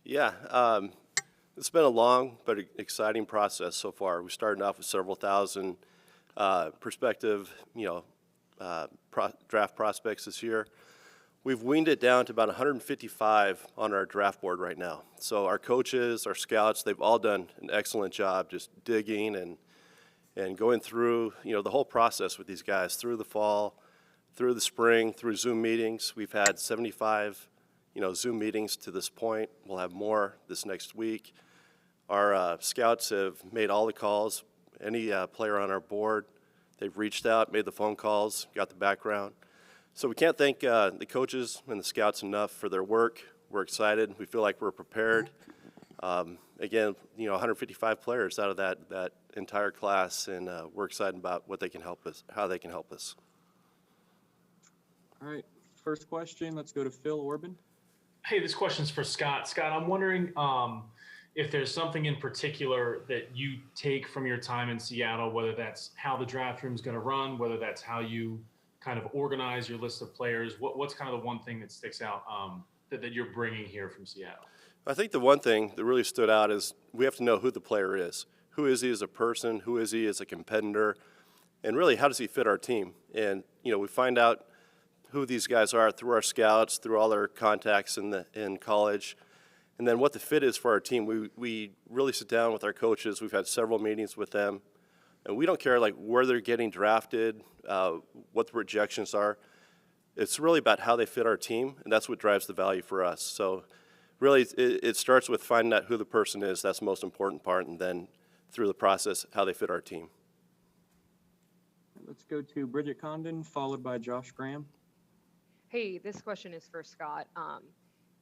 Yeah, it's been a long but exciting process so far. We started off with several thousand prospective, draft prospects this year. We've weaned it down to about 155 on our draft board right now. So our coaches, our scouts, they've all done an excellent job just digging and going through, the whole process with these guys through the fall, through the spring, through Zoom meetings. We've had 75, Zoom meetings to this point. We'll have more this next week. Our scouts have made all the calls. Any player on our board, they've reached out, made the phone calls, got the background. So we can't thank the coaches and the scouts enough for their work. We're excited. We feel like we're prepared. Again, 155 players out of that entire class, and we're excited about what they can help us, how they can help us. All right, first question, let's go to Phil Orban. Hey, this question's for Scott. Scott, I'm wondering if there's something in particular that you take from your time in Seattle, whether that's how the draft room is going to run, whether that's how you kind of organize your list of players. What's kind of the one thing that sticks out that you're bringing here from Seattle? I think the one thing that really stood out is we have to know who the player is. Who is he as a person? Who is he as a competitor? And really, how does he fit our team? And, we find out who these guys are through our scouts, through all our contacts in college, and then what the fit is for our team. We really sit down with our coaches. We've had several meetings with them, and we don't care where they're getting drafted, what the projections are. It's really about how they fit our team, and that's what drives the value for us. So really, it starts with finding out who the person is. That's the most important part, and then through the process, how they fit our team. Let's go to Bridget Condon, followed by Josh Graham. Hey, this question is for Scott.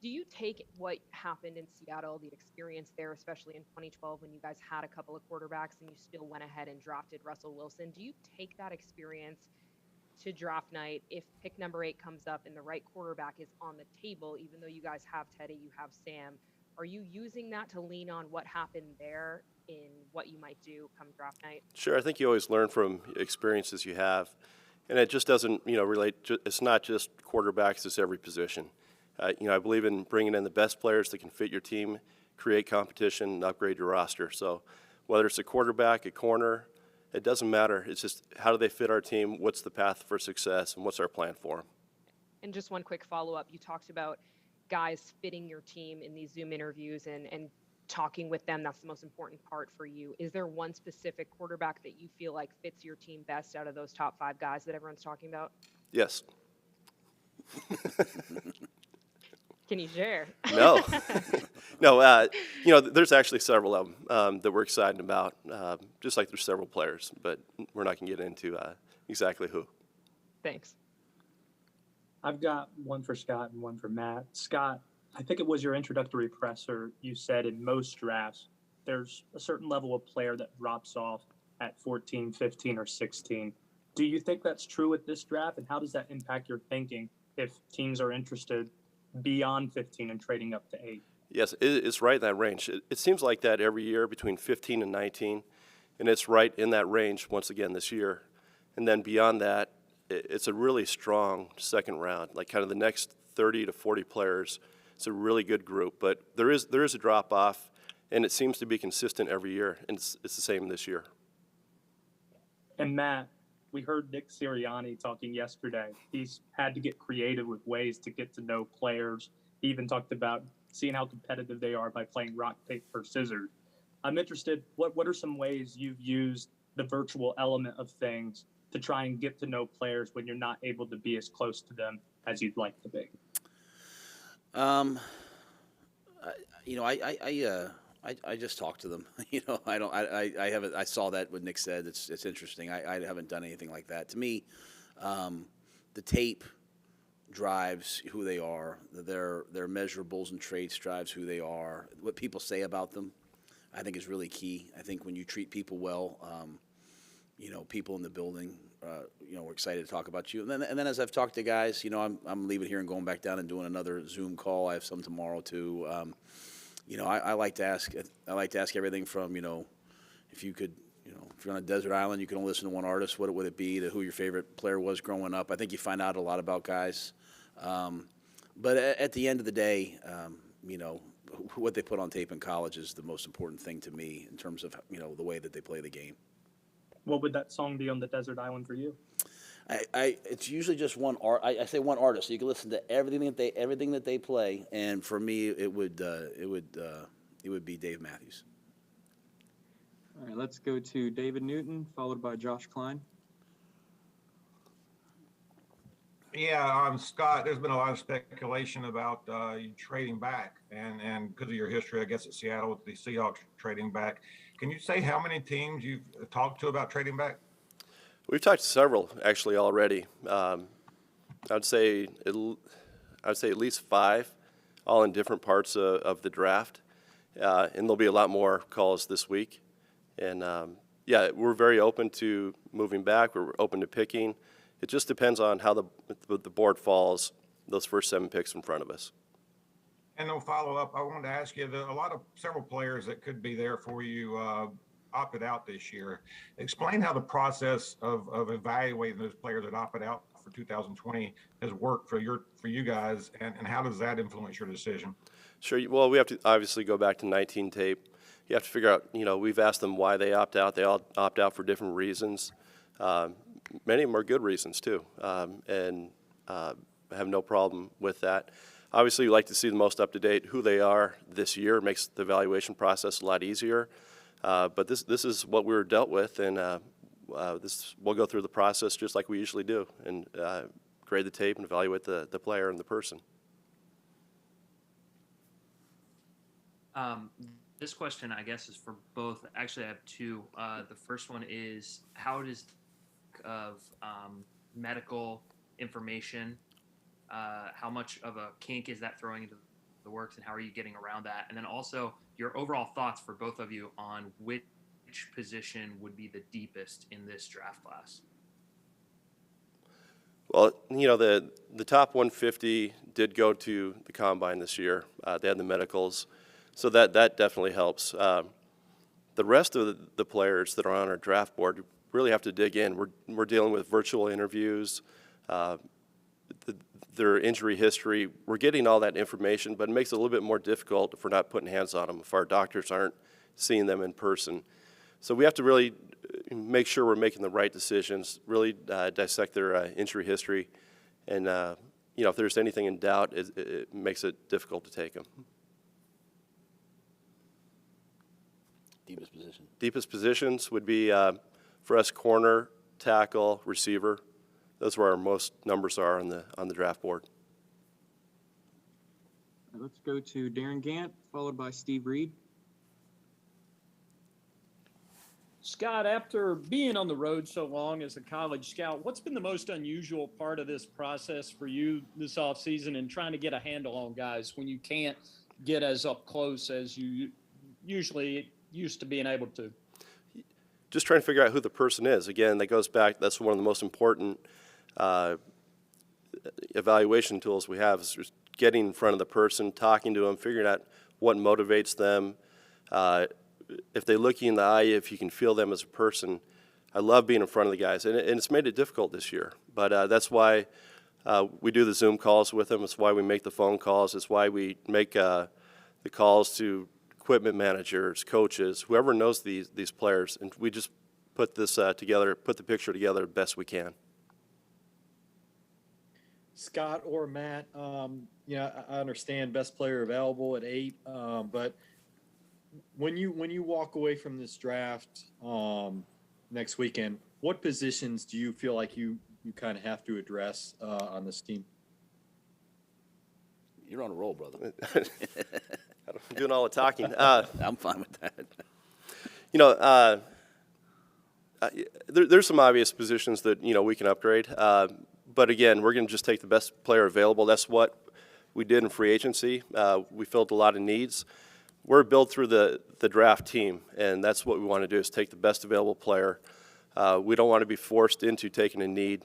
Do you take what happened in Seattle, the experience there, especially in 2012 when you guys had a couple of quarterbacks and you still went ahead and drafted Russell Wilson? Do you take that experience to draft night if pick number 8 comes up and the right quarterback is on the table, even though you guys have Teddy, you have Sam? Are you using that to lean on what happened there in what you might do come draft night? Sure, I think you always learn from experiences you have. And it just doesn't, relate. It's not just quarterbacks; it's every position. I believe in bringing in the best players that can fit your team, create competition, and upgrade your roster. So, whether it's a quarterback, a corner, it doesn't matter. It's just how do they fit our team? What's the path for success, and what's our plan for them? And just one quick follow-up. You talked about guys fitting your team in these Zoom interviews and talking with them. That's the most important part for you. Is there one specific quarterback that you feel like fits your team best out of those top 5 guys that everyone's talking about? Yes. Can you share? No. No, there's actually several of them that we're excited about, just like there's several players, but we're not going to get into exactly who. Thanks. I've got one for Scott and one for Matt. Scott, I think it was your introductory presser. You said in most drafts, there's a certain level of player that drops off at 14, 15, or 16. Do you think that's true with this draft? And how does that impact your thinking if teams are interested beyond 15 and trading up to 8? Yes, it's right in that range. It seems like that every year between 15 and 19, and it's right in that range once again this year. And then beyond that, it's a really strong second round, like kind of the next 30 to 40 players. It's a really good group, but there is a drop-off, and it seems to be consistent every year, and it's the same this year. And Matt, we heard Nick Sirianni talking yesterday. He's had to get creative with ways to get to know players. He even talked about seeing how competitive they are by playing rock, paper, scissors. I'm interested, what are some ways you've used the virtual element of things to try and get to know players when you're not able to be as close to them as you'd like to be? I just talk to them. I saw that what Nick said. It's interesting. I haven't done anything like that. To me, the tape drives who they are. Their measurables and traits drives who they are. What people say about them, I think, is really key. I think when you treat people well, people in the building, we're excited to talk about you. And then as I've talked to guys, I'm leaving here and going back down and doing another Zoom call. I have some tomorrow too. I like to ask everything from, if you could, if you're on a desert island, you can only listen to one artist. What would it be? To who your favorite player was growing up. I think you find out a lot about guys. But at the end of the day, what they put on tape in college is the most important thing to me in terms of, the way that they play the game. What would that song be on the desert island for you? It's usually just one art. I say one artist, so you can listen to everything that they play. And for me, it would be Dave Matthews. All right, let's go to David Newton, followed by Josh Klein. Yeah, Scott, there's been a lot of speculation about you trading back, and because of your history, I guess, at Seattle with the Seahawks trading back. Can you say how many teams you've talked to about trading back? We've talked to several actually already. I'd say at least 5, all in different parts of the draft, and there'll be a lot more calls this week. And yeah, we're very open to moving back. We're open to picking. It just depends on how the board falls, those first 7 picks in front of us. And no follow up. I wanted to ask you, several players that could be there for you opted out this year. Explain how the process of evaluating those players that opted out for 2020 has worked for you guys, and how does that influence your decision? Sure. Well, we have to obviously go back to 19 tape. You have to figure out, we've asked them why they opt out. They all opt out for different reasons. Many of them are good reasons too, and have no problem with that. Obviously, we like to see the most up-to-date who they are this year. It makes the evaluation process a lot easier. But this is what we were dealt with, and we'll go through the process just like we usually do, and grade the tape and evaluate the player and the person. This question, I guess, is for both. Actually, I have 2. The first one is, how does of medical information, how much of a kink is that throwing into the works, and how are you getting around that? And then also your overall thoughts for both of you on which position would be the deepest in this draft class. Well, the top 150 did go to the combine this year. They had the medicals, so that definitely helps. The rest of the players that are on our draft board really have to dig in. We're dealing with virtual interviews, their injury history. We're getting all that information, but it makes it a little bit more difficult if we're not putting hands on them, if our doctors aren't seeing them in person. So we have to really make sure we're making the right decisions, really dissect their injury history, and if there's anything in doubt, it makes it difficult to take them. Deepest position. Deepest positions would be, for us, corner, tackle, receiver. Those are where our most numbers are on the draft board. Let's go to Darren Gant, followed by Steve Reed. Scott, after being on the road so long as a college scout, what's been the most unusual part of this process for you this offseason and trying to get a handle on guys when you can't get as up close as you usually used to being able to? Just trying to figure out who the person is. Again, that goes back, that's one of the most important evaluation tools we have, is just getting in front of the person, talking to them, figuring out what motivates them. If they look you in the eye, if you can feel them as a person. I love being in front of the guys, and it's made it difficult this year. But that's why we do the Zoom calls with them. It's why we make the phone calls. It's why we make the calls to equipment managers, coaches, whoever knows these players, and we just put this together, put the picture together best we can. Scott or Matt, I understand best player available at 8, but when you walk away from this draft next weekend, what positions do you feel like you kind of have to address on this team? You're on a roll, brother. I'm doing all the talking. I'm fine with that. There's some obvious positions that we can upgrade. But again, we're going to just take the best player available. That's what we did in free agency. We filled a lot of needs. We're built through the draft team, and that's what we want to do, is take the best available player. We don't want to be forced into taking a need.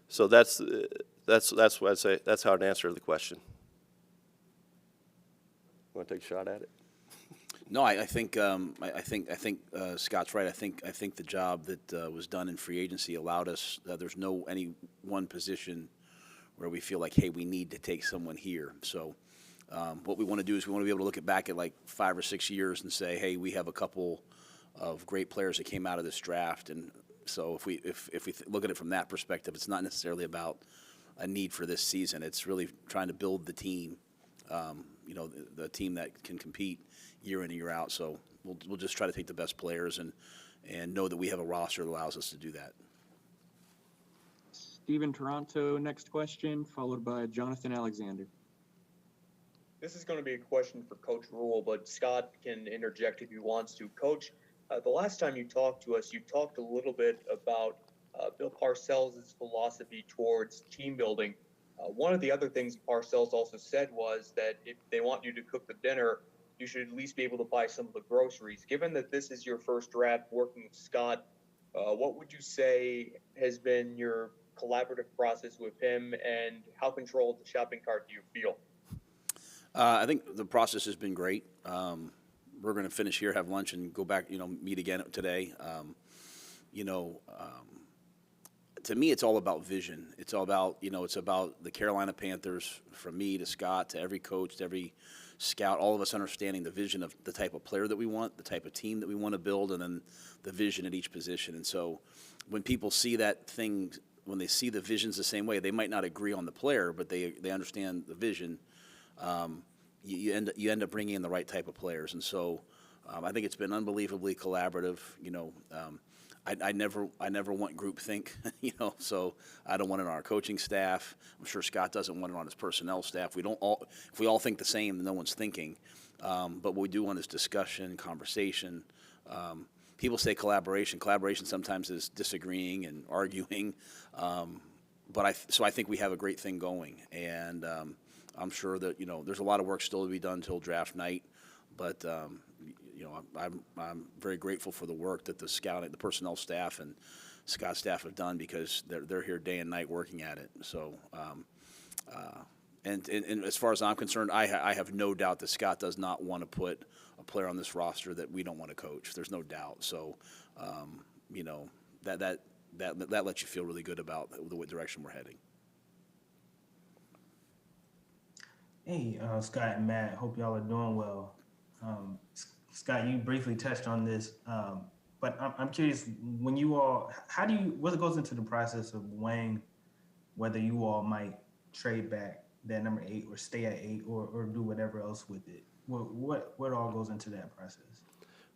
So that's what I'd say. That's how I'd answer the question. Want to take a shot at it? No, I think Scott's right. I think the job that was done in free agency allowed us. There's no any one position where we feel like, hey, we need to take someone here. So What we want to do is we want to be able to look at back at like 5 or 6 years and say, hey, we have a couple of great players that came out of this draft. And so if we look at it from that perspective, it's not necessarily about a need for this season. It's really trying to build the team, the team that can compete year in and year out. So we'll just try to take the best players and know that we have a roster that allows us to do that. Steven Toronto, next question, followed by Jonathan Alexander. This is going to be a question for Coach Rhule, but Scott can interject if he wants to. Coach, the last time you talked to us, you talked a little bit about Bill Parcells' philosophy towards team building. One of the other things Parcells also said was that if they want you to cook the dinner, you should at least be able to buy some of the groceries. Given that this is your first draft working with Scott, what would you say has been your collaborative process with him, and how controlled the shopping cart do you feel? I think the process has been great. We're going to finish here, have lunch, and go back, meet again today. To me, it's all about vision. It's all about, it's about the Carolina Panthers, from me to Scott to every coach to every scout, all of us understanding the vision of the type of player that we want, the type of team that we want to build, and then the vision at each position. And so when people see that thing, when they see the visions the same way, they might not agree on the player, but they understand the vision. You end up bringing in the right type of players. And so I think it's been unbelievably collaborative. I never want groupthink, so I don't want it on our coaching staff. I'm sure Scott doesn't want it on his personnel staff. If we all think the same, then no one's thinking. But what we do want is discussion, conversation. People say collaboration. Collaboration sometimes is disagreeing and arguing. So I think we have a great thing going. And I'm sure that, there's a lot of work still to be done till draft night. But I'm very grateful for the work that the personnel staff and Scott's staff have done, because they're here day and night working at it. So, and as far as I'm concerned, I have no doubt that Scott does not want to put a player on this roster that we don't want to coach. There's no doubt. So, that lets you feel really good about the direction we're heading. Hey, Scott and Matt, hope y'all are doing well. Scott, you briefly touched on this, but I'm curious, when you all, what goes into the process of weighing whether you all might trade back that number 8 or stay at 8 or do whatever else with it? What all goes into that process?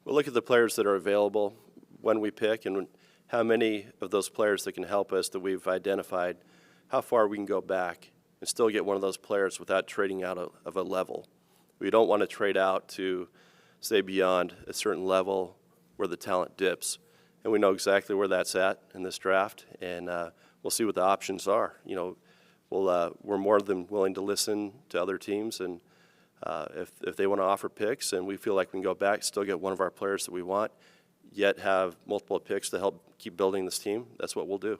We'll look at the players that are available when we pick, and how many of those players that can help us that we've identified, how far we can go back and still get one of those players without trading out of a level. We don't want to trade out to, say, beyond a certain level where the talent dips. And we know exactly where that's at in this draft, and we'll see what the options are. We're more than willing to listen to other teams, and if they want to offer picks and we feel like we can go back, still get one of our players that we want, yet have multiple picks to help keep building this team, that's what we'll do.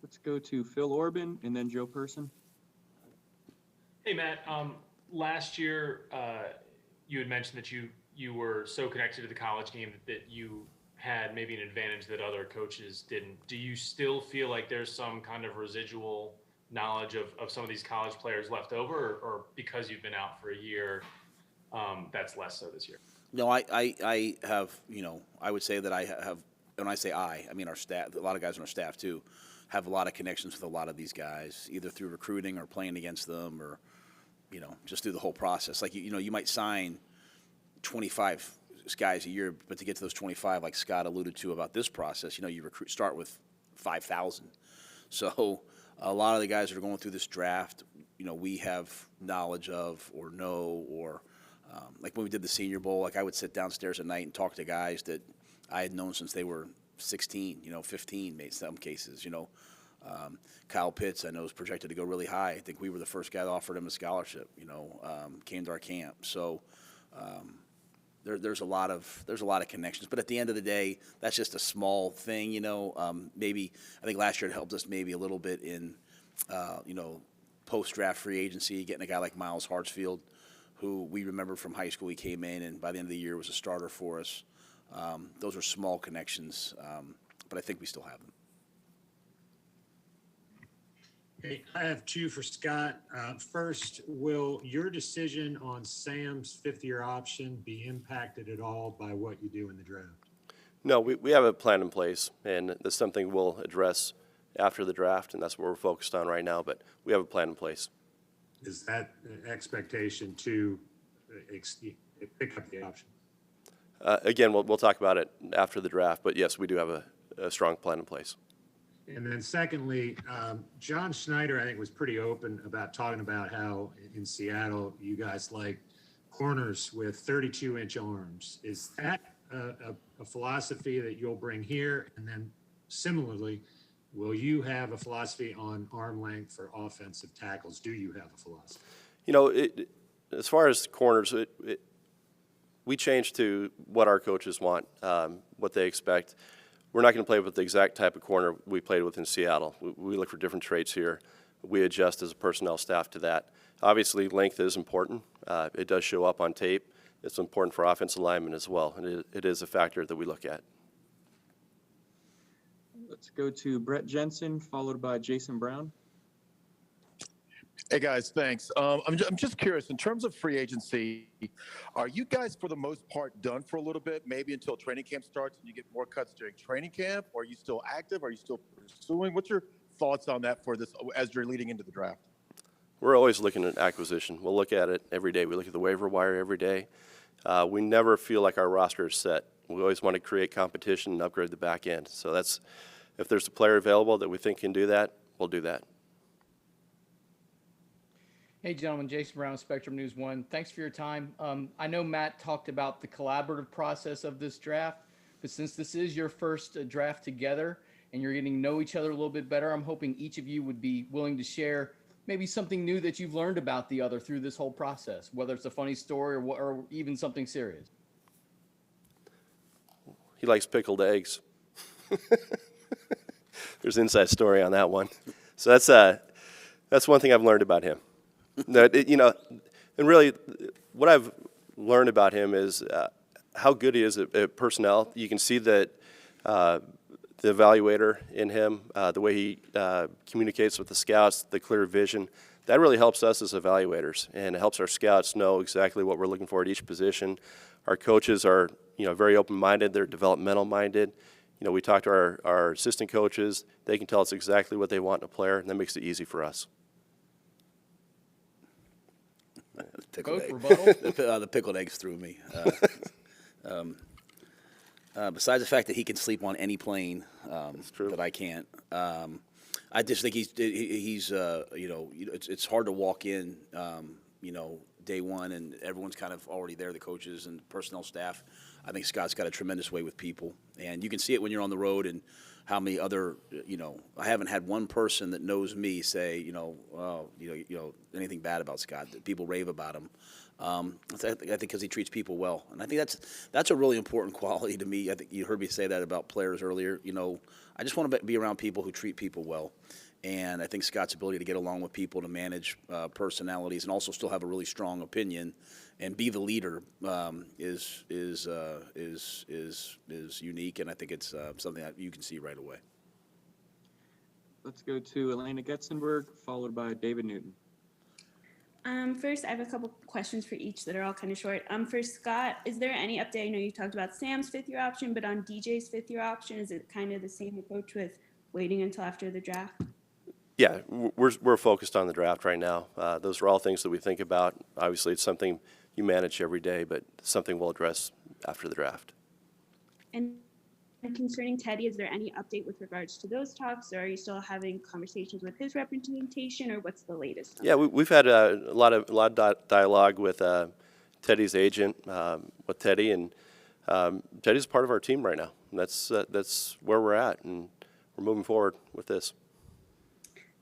Let's go to Phil Orban and then Joe Person. Hey, Matt. Last year, you had mentioned that you were so connected to the college game that you had maybe an advantage that other coaches didn't. Do you still feel like there's some kind of residual knowledge of some of these college players left over, or because you've been out for a year, that's less so this year? No, I have, I would say that I have, when I say I mean our staff, a lot of guys on our staff too, have a lot of connections with a lot of these guys, either through recruiting or playing against them, or just through the whole process. Like, you might sign 25 guys a year, but to get to those 25, like Scott alluded to about this process, you start with 5,000. So a lot of the guys that are going through this draft, we have knowledge of or know, or like when we did the Senior Bowl, like I would sit downstairs at night and talk to guys that I had known since they were 16, 15, in some cases, Kyle Pitts, I know, is projected to go really high. I think we were the first guy that offered him a scholarship, came to our camp. So there's a lot of connections. But at the end of the day, that's just a small thing, maybe I think last year it helped us maybe a little bit in, post-draft free agency, getting a guy like Miles Hartsfield, who we remember from high school. He came in and by the end of the year was a starter for us. Those are small connections, but I think we still have them. Hey, I have two for Scott. First, will your decision on Sam's fifth-year option be impacted at all by what you do in the draft? No, we have a plan in place, and that's something we'll address after the draft, and that's what we're focused on right now, but we have a plan in place. Is that an expectation to pick up the option? Again, we'll talk about it after the draft, but yes, we do have a strong plan in place. And then secondly, John Schneider, I think, was pretty open about talking about how in Seattle you guys like corners with 32-inch arms. Is that a philosophy that you'll bring here? And then similarly, will you have a philosophy on arm length for offensive tackles? Do you have a philosophy? You know, as far as corners, we change to what our coaches want, what they expect. We're not going to play with the exact type of corner we played with in Seattle. We look for different traits here. We adjust as a personnel staff to that. Obviously, length is important. It does show up on tape. It's important for offensive linemen as well, and it is a factor that we look at. Let's go to Brett Jensen, followed by Jason Brown. Hey guys, thanks. I'm just curious, in terms of free agency, are you guys for the most part done for a little bit, maybe until training camp starts and you get more cuts during training camp? Or are you still active? Are you still pursuing? What's your thoughts on that for this as you're leading into the draft? We're always looking at acquisition. We'll look at it every day. We look at the waiver wire every day. We never feel like our roster is set. We always want to create competition and upgrade the back end. So that's, if there's a player available that we think can do that, we'll do that. Hey, gentlemen, Jason Brown, Spectrum News 1. Thanks for your time. I know Matt talked about the collaborative process of this draft, but since this is your first draft together and you're getting to know each other a little bit better, I'm hoping each of you would be willing to share maybe something new that you've learned about the other through this whole process, whether it's a funny story or even something serious. He likes pickled eggs. There's an inside story on that one. So that's one thing I've learned about him. You know, and really what I've learned about him is how good he is at personnel. You can see that the evaluator in him, the way he communicates with the scouts, the clear vision, that really helps us as evaluators, and it helps our scouts know exactly what we're looking for at each position. Our coaches are, you know, very open-minded. They're developmental-minded. You know, we talk to our assistant coaches. They can tell us exactly what they want in a player, and that makes it easy for us. The pickled eggs threw me. Besides the fact that he can sleep on any plane, that I can't. I just think he's you know, it's hard to walk in, you know, day one and everyone's kind of already there, the coaches and personnel staff. I think Scott's got a tremendous way with people, and you can see it when you're on the road and how many other, you know, I haven't had one person that knows me say, you know, anything bad about Scott. That people rave about him. I think because he treats people well, and I think that's a really important quality to me. I think you heard me say that about players earlier. You know, I just want to be around people who treat people well, and I think Scott's ability to get along with people, to manage personalities, and also still have a really strong opinion and be the leader is unique, and I think it's something that you can see right away. Let's go to Elena Getzenberg, followed by David Newton. First, I have a couple questions for each that are all kind of short. For Scott, is there any update? I know you talked about Sam's fifth-year option, but on DJ's fifth-year option, is it kind of the same approach with waiting until after the draft? Yeah, we're focused on the draft right now. Those are all things that we think about. Obviously, it's something you manage every day, but something we'll address after the draft. And concerning Teddy, is there any update with regards to those talks, or are you still having conversations with his representation, or what's the latest? Yeah, we've had a lot of dialogue with Teddy's agent, with Teddy, and Teddy's part of our team right now. And that's where we're at, and we're moving forward with this.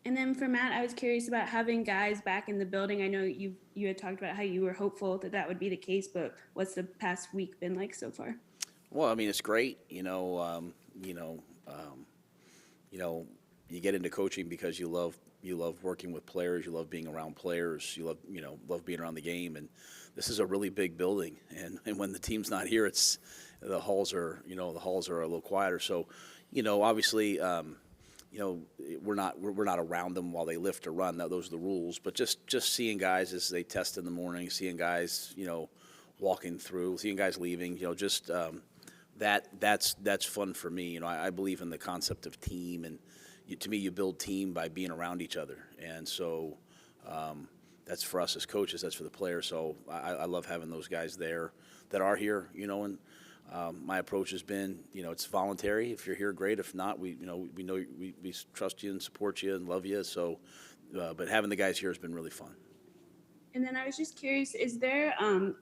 And then for Matt, I was curious about having guys back in the building. I know you had talked about how you were hopeful that would be the case, but what's the past week been like so far? Well, I mean, it's great. You get into coaching because you love working with players, you love being around players, you love being around the game, and this is a really big building. And when the team's not here, the halls are a little quieter. So, obviously. we're not around them while they lift or run. Those are the rules. But just seeing guys as they test in the morning, seeing guys, walking through, seeing guys leaving, that's fun for me. I believe in the concept of team, and to me, you build team by being around each other. And so that's for us as coaches. That's for the players. So I love having those guys there that are here. And my approach has been, it's voluntary. If you're here, great. If not, we know we trust you and support you and love you. So, but having the guys here has been really fun. And then I was just curious, is there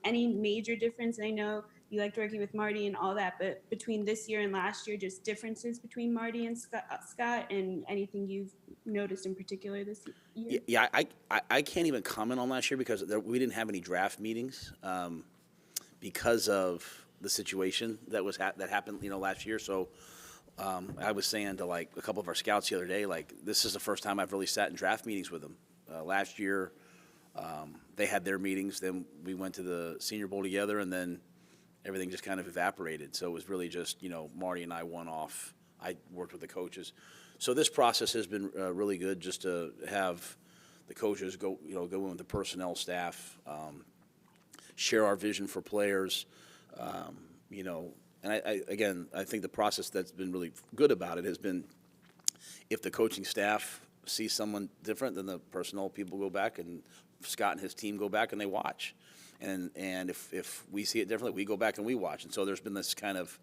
any major difference? I know you liked working with Marty and all that, but between this year and last year, just differences between Marty and Scott, and anything you've noticed in particular this year? Yeah, I can't even comment on last year because we didn't have any draft meetings because of the situation that happened, last year. So I was saying to a couple of our scouts the other day, this is the first time I've really sat in draft meetings with them. Last year, they had their meetings, then we went to the Senior Bowl together, and then everything just kind of evaporated. So it was really just, Marty and I one-off. I worked with the coaches. So this process has been really good, just to have the coaches go in with the personnel staff, share our vision for players, and I think the process that's been really good about it has been if the coaching staff sees someone different, then the personnel people go back, and Scott and his team go back and they watch. And if we see it differently, we go back and we watch. And so there's been this kind of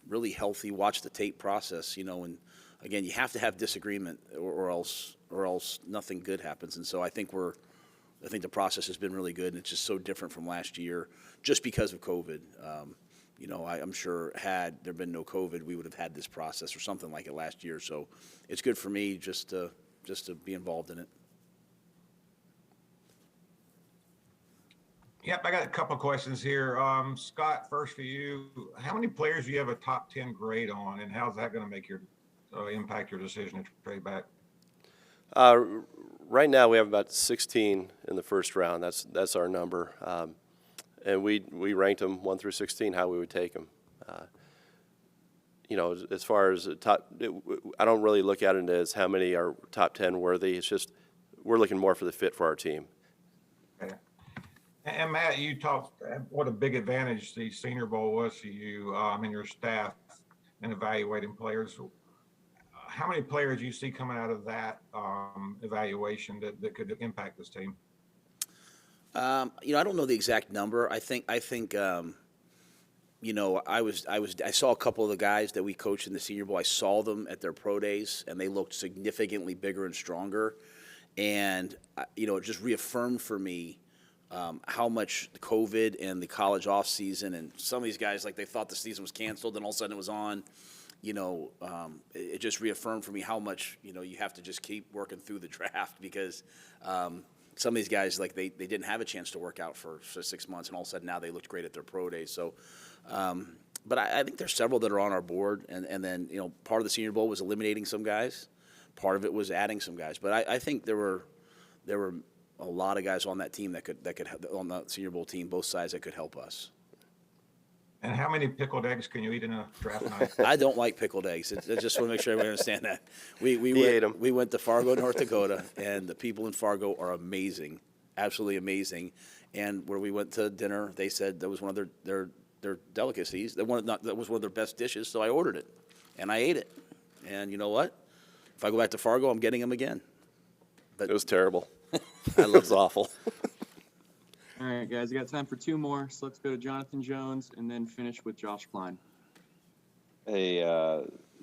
really healthy watch the tape process, and again, you have to have disagreement or else nothing good happens. And so I think the process has been really good, and it's just so different from last year just because of COVID. I'm sure had there been no COVID, we would have had this process or something like it last year. So it's good for me just to be involved in it. Yep, I got a couple of questions here. Scott, first for you, how many players do you have a top 10 grade on, and how's that going to make your impact your decision to trade back? Right now, we have about 16 in the first round. That's our number, and we ranked them 1 through 16 how we would take them. As far as I don't really look at it as how many are top 10 worthy. It's just we're looking more for the fit for our team. Okay. And Matt, you talked what a big advantage the Senior Bowl was to you and your staff in evaluating players. How many players do you see coming out of that evaluation that could impact this team? I don't know the exact number. I think I saw a couple of the guys that we coached in the Senior Bowl. I saw them at their pro days, and they looked significantly bigger and stronger. And it just reaffirmed for me how much the COVID and the college off season, and some of these guys, they thought the season was canceled, and all of a sudden it was on. It just reaffirmed for me how much you have to just keep working through the draft, because some of these guys they didn't have a chance to work out for 6 months, and all of a sudden now they looked great at their pro days. So, but I think there's several that are on our board, and then part of the Senior Bowl was eliminating some guys, part of it was adding some guys. But I think there were a lot of guys on that team that could on the Senior Bowl team, both sides, that could help us. And how many pickled eggs can you eat in a draft night? I don't like pickled eggs. I just want to make sure everyone understand that. We went to Fargo, North Dakota, and the people in Fargo are amazing, absolutely amazing. And where we went to dinner, they said that was one of their delicacies. That was one of their best dishes. So I ordered it, and I ate it. And you know what? If I go back to Fargo, I'm getting them again. But it was terrible. It was awful. All right, guys, we got time for 2 more. So let's go to Jonathan Jones and then finish with Josh Klein. Hey,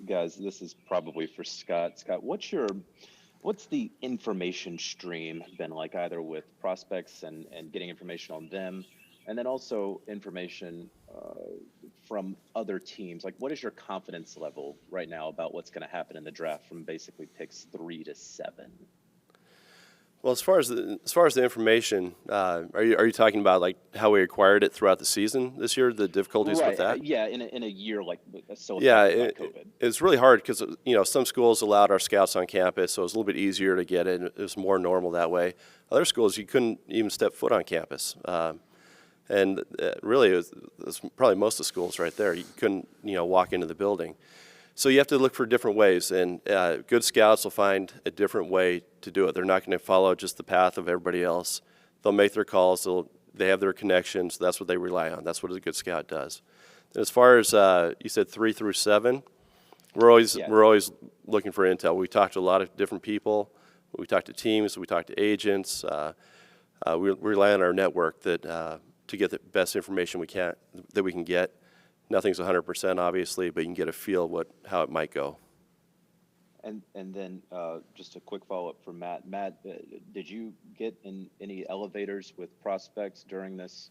guys, this is probably for Scott. Scott, what's the information stream been like, either with prospects and getting information on them, and then also information from other teams? What is your confidence level right now about what's going to happen in the draft from basically picks 3 to 7? Well, as far as the information, are you talking about how we acquired it throughout the season this year? The difficulties with that? Yeah, in a year so yeah, COVID. It's really hard because some schools allowed our scouts on campus, so it was a little bit easier to get it. It was more normal that way. Other schools, you couldn't even step foot on campus, and really, it was probably most of the schools right there. You couldn't walk into the building. So you have to look for different ways, and good scouts will find a different way to do it. They're not going to follow just the path of everybody else. They'll make their calls. They have their connections. That's what they rely on. That's what a good scout does. And as far as you said 3 through 7, we're always looking for intel. We talk to a lot of different people. We talk to teams. We talk to agents. We rely on our network to get the best information we can get. Nothing's 100%, obviously, but you can get a feel of how it might go. And then just a quick follow-up for Matt. Matt, did you get in any elevators with prospects during this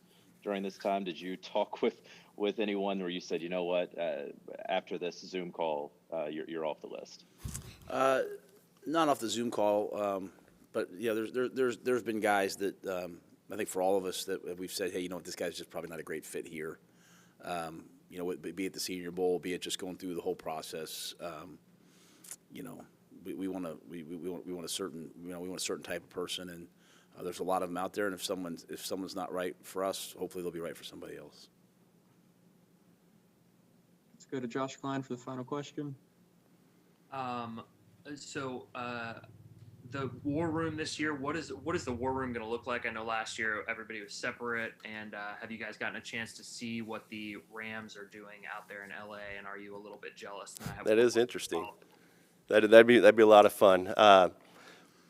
time? Did you talk with anyone where you said, you know what, after this Zoom call, you're off the list? Not off the Zoom call, but yeah, there's been guys that I think for all of us that we've said, hey, you know what, this guy's just probably not a great fit here. You know, be it the Senior Bowl, be it just going through the whole process. You know, we want a certain type of person, and there's a lot of them out there. And if someone's not right for us, hopefully they'll be right for somebody else. Let's go to Josh Klein for the final question. The war room this year, what is the war room going to look like? I know last year everybody was separate, and have you guys gotten a chance to see what the Rams are doing out there in LA? And are you a little bit jealous? That is interesting. That'd be a lot of fun.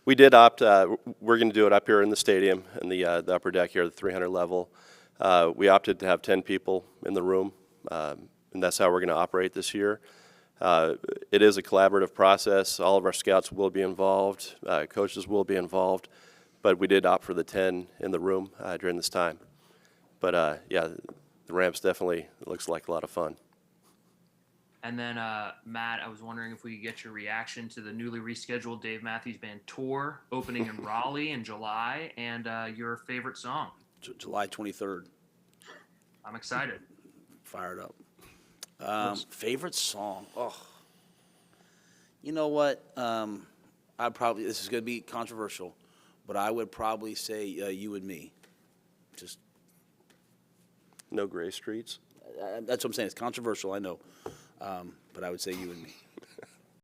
We did opt. We're going to do it up here in the stadium in the upper deck here, the 300 level. We opted to have 10 people in the room, and that's how we're going to operate this year. It is a collaborative process. All of our scouts will be involved. Coaches will be involved. But we did opt for the 10 in the room during this time. But, yeah, the Rams definitely looks like a lot of fun. And then, Matt, I was wondering if we could get your reaction to the newly rescheduled Dave Matthews Band tour opening in Raleigh in July, and your favorite song. July 23rd. I'm excited. Fired up. Favorite song? Oh, you know what? This is going to be controversial, but I would probably say You and Me. Just No Gray Streets. That's what I'm saying. It's controversial, I know, but I would say You and Me.